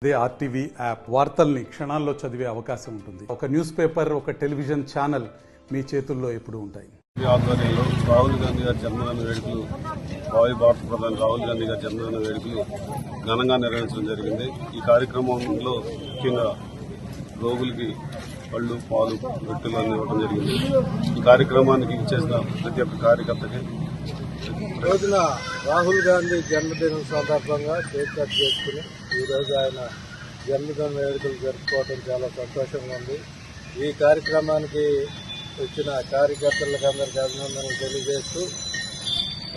అదే RTV app వార్తల్ని క్షణాల్లో చదివే అవకాశం ఉంటుంది. ఒక న్యూస్ పేపర్, ఒక టెలివిజన్ ఛానల్ మీ చేతుల్లో ఎప్పుడూ ఉంటాయి. ఆధ్వర్యంలో రాహుల్ గాంధీ గారి జన్మదిన వేడుకలు, భారత ప్రధాని రాహుల్ గాంధీ గారి జన్మదిన వేడుకలు ఘనంగా నిర్వహించడం జరిగింది. ఈ కార్యక్రమంలో ముఖ్యంగా రోగులకి పళ్ళు, పాలు, రొట్టెలు అన్ని ఇవ్వడం జరిగింది. ఈ కార్యక్రమానికి ఇచ్చేసిన ప్రతి ఒక్క కార్యకర్తకి రోజున రాహుల్ గాంధీ జన్మదినం సందర్భంగా కేక్ కట్ చేసుకుని ఈరోజు ఆయన జన్మదిన వేడుకలు జరుపుకోవడం చాలా సంతోషంగా ఉంది. ఈ కార్యక్రమానికి వచ్చిన కార్యకర్తలకు అందరికీ అభినందనలు తెలియజేస్తూ,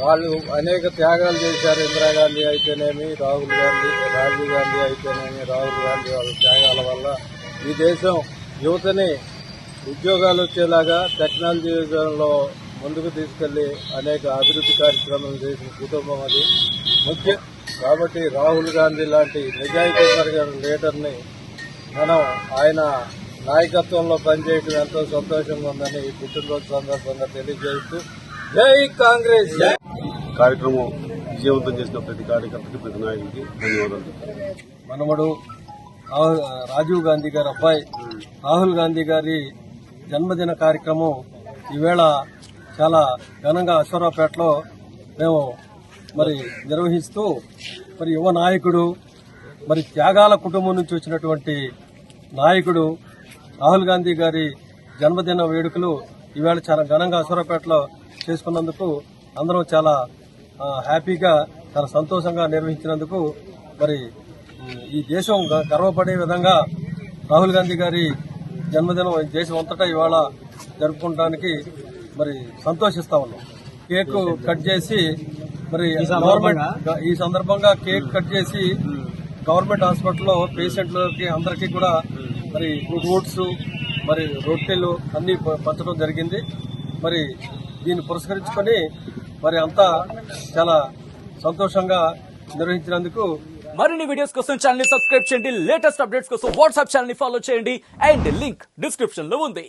వాళ్ళు అనేక త్యాగాలు చేశారు. ఇందిరాగాంధీ అయితేనేమి, రాజీవ్ గాంధీ అయితేనేమి, రాహుల్ గాంధీ వాళ్ళ త్యాగాల వల్ల ఈ దేశం యువతని ఉద్యోగాలు వచ్చేలాగా టెక్నాలజీలో ముందుకు తీసుకెళ్లి అనేక అభివృద్ధి కార్యక్రమాలు చేసిన కుటుంబం అది ముఖ్యం. కాబట్టి రాహుల్ గాంధీ లాంటి నిజాయితీ కలిగిన లీడర్ని మనం ఆయన నాయకత్వంలో పనిచేయడం ఎంతో సంతోషంగా ఉందని ఈ పుట్టినరోజు సందర్భంగా తెలియజేస్తూ జై కాంగ్రెస్. కార్యక్రమం విజయవంతం చేసిన ప్రతి కార్యకర్తకి, ప్రతి నాయకుడికి ధన్యవాదాలు. మనవడు రాజీవ్ గాంధీ గారి అబ్బాయి రాహుల్ గాంధీ గారి జన్మదిన కార్యక్రమం ఈవేళ చాలా ఘనంగా అశ్వరావుపేటలో మేము నిర్వహిస్తూ యువ నాయకుడు, త్యాగాల కుటుంబం నుంచి వచ్చినటువంటి నాయకుడు రాహుల్ గాంధీ గారి జన్మదిన వేడుకలు ఈవేళ చాలా ఘనంగా అశ్వరావుపేటలో చేసుకున్నందుకు అందరం చాలా హ్యాపీగా, చాలా సంతోషంగా నిర్వహించినందుకు ఈ దేశం గర్వపడే విధంగా రాహుల్ గాంధీ గారి జన్మదినం దేశం అంతటా ఇవాళ జరుపుకోవడానికి సంతోషిస్తా ఉన్నాం. కేక్ కట్ చేసి గవర్నమెంట్ ఈ సందర్భంగా కేక్ కట్ చేసి గవర్నమెంట్ హాస్పిటల్లో పేషెంట్లకి అందరికీ కూడా ఫ్రూట్స్, రొట్టెలు అన్ని పంచడం జరిగింది. దీన్ని పురస్కరించుకొని అంతా చాలా సంతోషంగా నిర్వహించినందుకు మరిన్ని వీడియోస్ కోసం ఛానల్ ని సబ్స్క్రైబ్ చేయండి. లేటెస్ట్ అప్డేట్స్ కోసం వాట్సాప్ ఛానల్ ని ఫాలో చేయండి. అండ్ లింక్ డిస్క్రిప్షన్ లో ఉంది.